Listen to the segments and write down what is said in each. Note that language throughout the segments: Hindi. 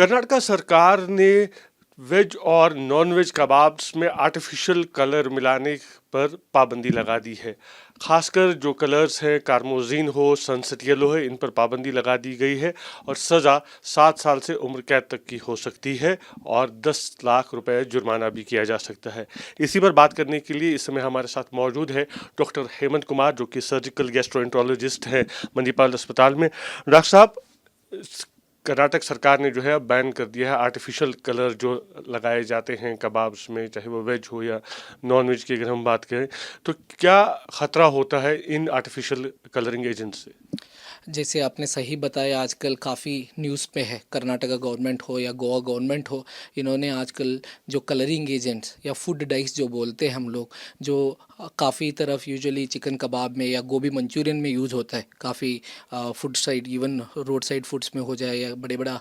कर्नाटका सरकार ने वेज और नॉन वेज कबाब्स में आर्टिफिशियल कलर मिलाने पर पाबंदी लगा दी है। खासकर जो कलर्स हैं, कार्मोजीन हो, सनसेट येलो है, इन पर पाबंदी लगा दी गई है और सज़ा 7 साल से उम्र कैद तक की हो सकती है और 10 लाख रुपए जुर्माना भी किया जा सकता है। इसी पर बात करने के लिए इस समय हमारे साथ मौजूद है डॉक्टर हेमंत कुमार, जो कि सर्जिकल गैस्ट्रोएंटरोलॉजिस्ट हैं मणिपाल अस्पताल में। डॉक्टर साहब, कर्नाटक सरकार ने जो है अब बैन कर दिया है आर्टिफिशियल कलर जो लगाए जाते हैं कबाब्स में, चाहे वो वेज हो या नॉन वेज की अगर हम बात करें, तो क्या खतरा होता है इन आर्टिफिशियल कलरिंग एजेंट से? जैसे आपने सही बताया, आजकल काफ़ी न्यूज़ पे है। कर्नाटका गवर्नमेंट हो या गोवा गवर्नमेंट हो, इन्होंने आजकल जो कलरिंग एजेंट्स या फूड डाइस जो बोलते हैं हम लोग, जो काफ़ी तरफ यूजुअली चिकन कबाब में या गोभी मंचूरियन में यूज़ होता है, काफ़ी food side, even road side foods में हो जाए या बड़े बड़ा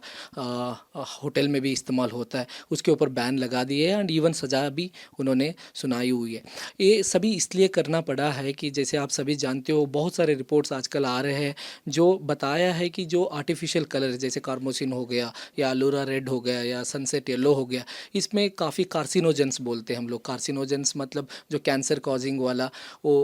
होटल में भी इस्तेमाल होता है, उसके ऊपर बैन लगा दिए है एंड इवन सज़ा भी उन्होंने सुनाई हुई है। ये सभी इसलिए करना पड़ा है कि जैसे आप सभी जानते हो, बहुत सारे रिपोर्ट्स आजकल आ रहे हैं जो बताया है कि जो आर्टिफिशियल कलर जैसे कार्मोसिन हो गया या अलोरा रेड हो गया या सनसेट येलो हो गया, इसमें काफ़ी कार्सिनोजेंस बोलते हैं हम लोग। कार्सिनोजेंस मतलब जो कैंसर कॉजिंग वाला वो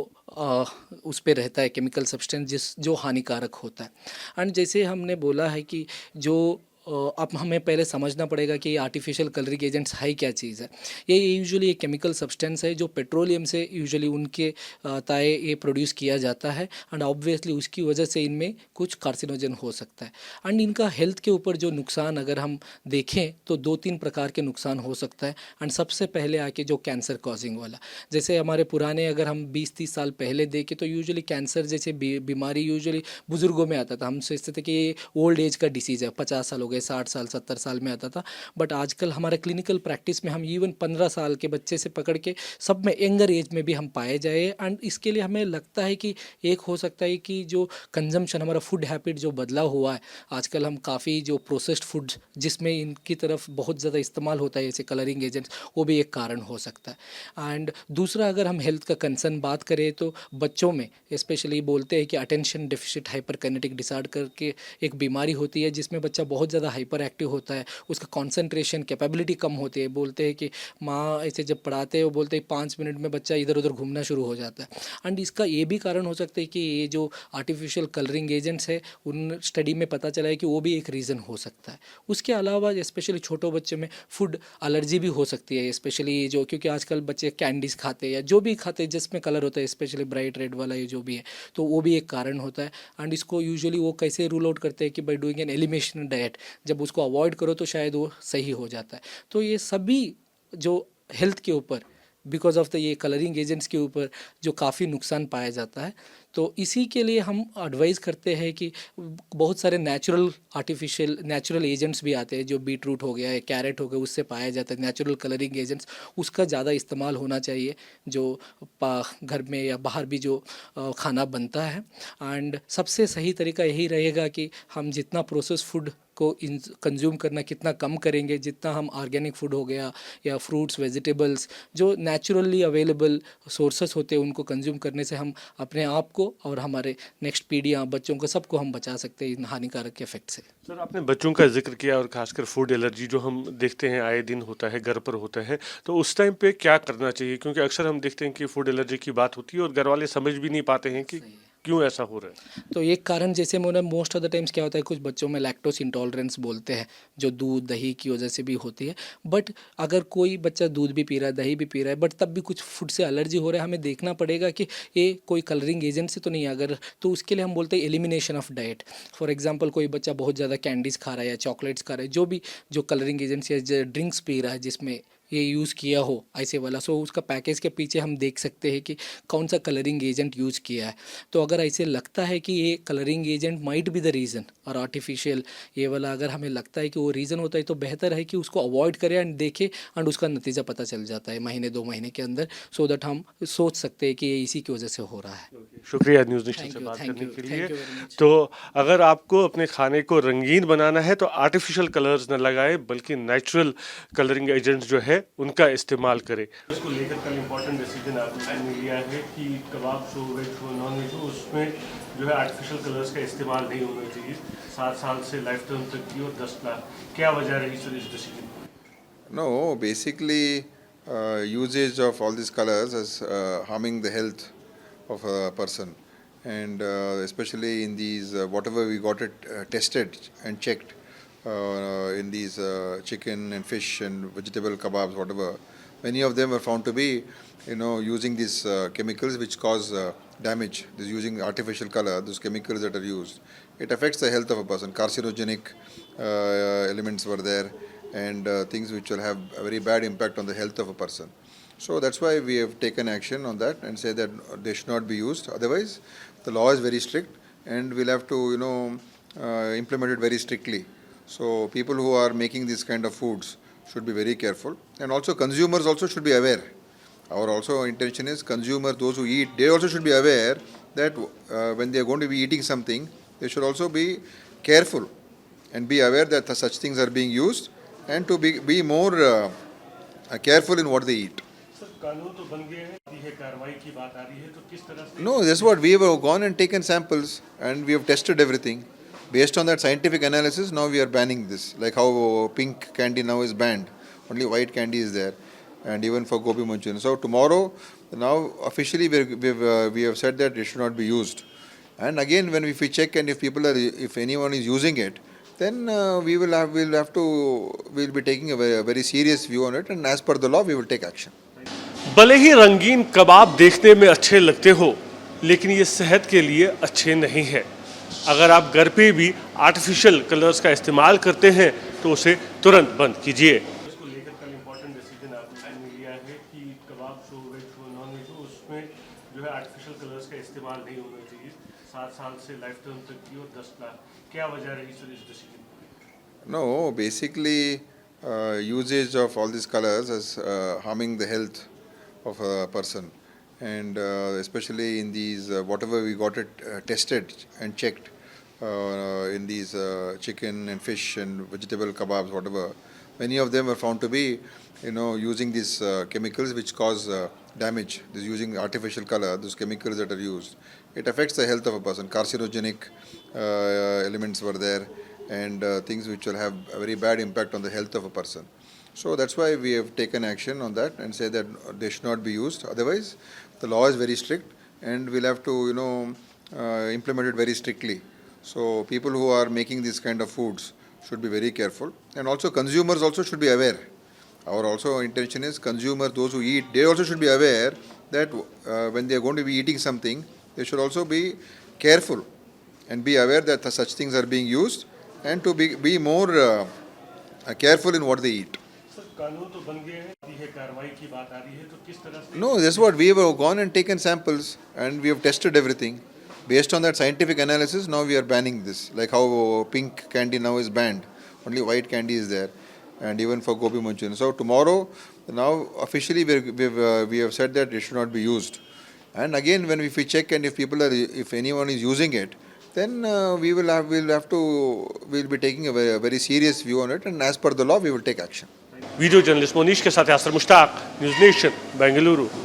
उस पे रहता है केमिकल सब्सटेंस जो हानिकारक होता है। एंड जैसे हमने बोला है कि जो अब हमें पहले समझना पड़ेगा कि ये आर्टिफिशियल कलरिंग एजेंट्स है क्या चीज़ है। ये यूजुअली एक केमिकल सब्सटेंस है जो पेट्रोलियम से यूजुअली उनके ताए ये प्रोड्यूस किया जाता है एंड ऑब्वियसली उसकी वजह से इनमें कुछ कार्सिनोजन हो सकता है। एंड इनका हेल्थ के ऊपर जो नुकसान अगर हम देखें तो 2-3 प्रकार के नुकसान हो सकता है। एंड सबसे पहले आके जो कैंसर कॉजिंग वाला, जैसे हमारे पुराने अगर हम 20-30 साल पहले देखें तो यूजुअली कैंसर जैसे बीमारी यूजुअली बुज़ुर्गों में आता था। हम सोचते थे कि ये ओल्ड एज का डिसीज़ है, 50 साल हो गए, 60 साल 70 साल में आता था। बट आजकल हमारे क्लिनिकल प्रैक्टिस में हम इवन 15 साल के बच्चे से पकड़ के सब में यंगर एज में भी हम पाए जाए। एंड इसके लिए हमें लगता है कि एक हो सकता है कि जो कंजम्पशन, हमारा फूड हैबिट जो बदला हुआ है, आजकल हम काफ़ी जो प्रोसेस्ड फूड्स जिसमें इनकी तरफ बहुत ज़्यादा इस्तेमाल होता है जैसे कलरिंग एजेंट्स, वो भी एक कारण हो सकता है। एंड दूसरा, अगर हम हेल्थ का कंसर्न बात करें तो बच्चों में स्पेशली बोलते हैं कि अटेंशन डेफिसिट हाइपरकिनेटिक डिसऑर्डर करके एक बीमारी होती है जिसमें बच्चा बहुत ज़्यादा हाइपर एक्टिव होता है, उसका कंसंट्रेशन कैपेबिलिटी कम होती है। बोलते हैं कि माँ ऐसे जब पढ़ाते हैं वो बोलते हैं 5 मिनट में बच्चा इधर उधर घूमना शुरू हो जाता है। एंड इसका ये भी कारण हो सकता है कि ये जो आर्टिफिशियल कलरिंग एजेंट्स है, उन स्टडी में पता चला है कि वो भी एक रीज़न हो सकता है। उसके अलावा स्पेशली छोटों बच्चों में फूड एलर्जी भी हो सकती है, स्पेशली जो, क्योंकि आजकल बच्चे कैंडीज़ खाते हैं या जो भी खाते हैं जिसमें कलर होता है, स्पेशली ब्राइट रेड वाला ये जो भी है, तो वो भी एक कारण होता है। एंड इसको यूजुअली वो कैसे रूल आउट करते हैं कि by doing an elimination diet, जब उसको अवॉइड करो तो शायद वो सही हो जाता है। तो ये सभी जो हेल्थ के ऊपर बिकॉज ऑफ द ये कलरिंग एजेंट्स के ऊपर जो काफ़ी नुकसान पाया जाता है, तो इसी के लिए हम एडवाइस करते हैं कि बहुत सारे नेचुरल एजेंट्स भी आते हैं, जो बीट रूट हो गया है, कैरेट हो गया, उससे पाया जाता है नेचुरल कलरिंग एजेंट्स, उसका ज़्यादा इस्तेमाल होना चाहिए जो घर में या बाहर भी जो खाना बनता है। एंड सबसे सही तरीका यही रहेगा कि हम जितना प्रोसेस फूड को कंज्यूम करना कितना कम करेंगे, जितना हम ऑर्गेनिक फूड हो गया या फ्रूट्स वेजिटेबल्स जो नेचुरली अवेलेबल सोर्सेस होते हैं उनको कंज्यूम करने से हम अपने आप को और हमारे नेक्स्ट पीढ़ियाँ, बच्चों को, सबको हम बचा सकते हैं इन हानिकारक इफेक्ट से। सर, आपने बच्चों का जिक्र किया और खासकर फूड एलर्जी जो हम देखते हैं आए दिन होता है, घर पर होता है, तो उस टाइम पे क्या करना चाहिए? क्योंकि अक्सर हम देखते हैं कि फूड एलर्जी की बात होती है और घर वाले समझ भी नहीं पाते हैं कि सही है। क्यों ऐसा हो रहा है। तो एक कारण जैसे मैंने मोस्ट ऑफ द टाइम्स क्या होता है, कुछ बच्चों में लैक्टोस इंटॉलरेंस बोलते हैं जो दूध दही की वजह से भी होती है। बट अगर कोई बच्चा दूध भी पी रहा है, दही भी पी रहा है, बट तब भी कुछ फूड से एलर्जी हो रहा है, हमें देखना पड़ेगा कि ये कोई कलरिंग एजेंट से तो नहीं है। अगर तो उसके लिए हम बोलते हैं elimination of diet. For example, कोई बच्चा बहुत ज़्यादा कैंडीज़ खा रहा है या चॉकलेट्स खा रहा है, जो भी जो कलरिंग एजेंट्स या ड्रिंक्स पी रहा है जिसमें ये यूज़ किया हो ऐसे वाला, सो उसका पैकेज के पीछे हम देख सकते हैं कि कौन सा कलरिंग एजेंट यूज़ किया है। तो अगर ऐसे लगता है कि ये colouring agent might be the reason और आर्टिफिशियल ये वाला अगर हमें लगता है कि वो रीज़न होता है, तो बेहतर है कि उसको अवॉइड करें एंड देखें एंड उसका नतीजा पता चल जाता है महीने 2 महीने के अंदर, सो दैट हम सोच सकते हैं कि ये इसी की वजह से हो रहा है। शुक्रिया न्यूज़ नेशन थैंक से यू, बात थैंक करने यू, के लिए। Thank you very much. तो अगर आपको अपने खाने को रंगीन बनाना है तो आर्टिफिशियल कलर्स न लगाएं, बल्कि नेचुरल कलरिंग एजेंट्स जो है है उनका इस्तेमाल करें। इसको लेकर कल इम्पोर्टेंट डिसीजन आपने लिया है कि कबाब हो, वेज हो, नॉन वेज हो, उसमें जो है आर्टिफिशियल कलर्स का इस्तेमाल नहीं होना चाहिए। 7 साल से लाइफ टाइम तक की और 10 लाख, क्या वजह रही सर इस decision? No, basically, usage of all these colors is harming the health of a person, and especially in these whatever we got it tested and checked in these chicken and fish and vegetable kebabs, whatever. Many of them were found to be, using these chemicals which cause damage. This using artificial color, those chemicals that are used, it affects the health of a person. Carcinogenic elements were there, and things which will have a very bad impact on the health of a person. So that's why we have taken action on that and say that they should not be used. Otherwise, the law is very strict, and we'll have to, implement it very strictly. So people who are making these kind of foods should be very careful, and also consumers also should be aware. Our also intention is consumers, those who eat, they also should be aware that when they are going to be eating something, they should also be careful and be aware that such things are being used, and to be more careful in what they eat. Sir कानून तो बन गए हैं, ये कार्रवाई की बात आ रही है तो किस तरह से? No, that's what we have gone and taken samples, and we have tested everything. Based on that scientific analysis, now we are banning this. Like how pink candy now is banned, only white candy is there, and even for gobi manchurian. So tomorrow, now officially we have said that it should not be used. And again, if we check and if anyone is using it, then we'll be taking a very serious view on it, and as per the law, we will take action. भले ही रंगीन कबाब देखने में अच्छे लगते हो, लेकिन ये सेहत के लिए अच्छे नहीं है। अगर आप घर पे भी आर्टिफिशियल कलर्स का इस्तेमाल करते हैं तो उसे तुरंत बंद कीजिए। इसको लेकर कल इम्पोर्टेंट डिसीजन आपने लिया है कि कबाब हो, वेज हो, नॉन वेज हो, उसमें जो है आर्टिफिशियल कलर्स का इस्तेमाल नहीं होना चाहिए। 7 साल से लाइफ टाइम तक की और 10 लाख, क्या वजह रही सर इस decision? No, basically, usage of all these colors is harming the health of a person, and especially in these whatever we got it tested and checked in these chicken and fish and vegetable kebabs, whatever. Many of them were found to be, using these chemicals which cause damage. This using artificial color, those chemicals that are used, it affects the health of a person. Carcinogenic elements were there, and things which will have a very bad impact on the health of a person. So that's why we have taken action on that and say that they should not be used. Otherwise, the law is very strict, and we'll have to, implement it very strictly. So people who are making these kind of foods should be very careful, and also consumers also should be aware. Our also intention is consumers, those who eat, they also should be aware that when they are going to be eating something, they should also be careful and be aware that such things are being used, and to be more careful in what they eat. Sir कानून तो बन गए हैं, ये कार्रवाई की बात आ रही है तो किस तरह से? No, that's what we have gone and taken samples, and we have tested everything. Based on that scientific analysis, now we are banning this. Like how pink candy now is banned, only white candy is there, and even for gobi manchurian. So tomorrow, now officially we have said that it should not be used. And again, if we check and if anyone is using it, then we'll be taking a very serious view on it, and as per the law, we will take action. Video journalist Monish के साथ यासर मुश्ताक, न्यूज़ नेशन, बेंगलुरु।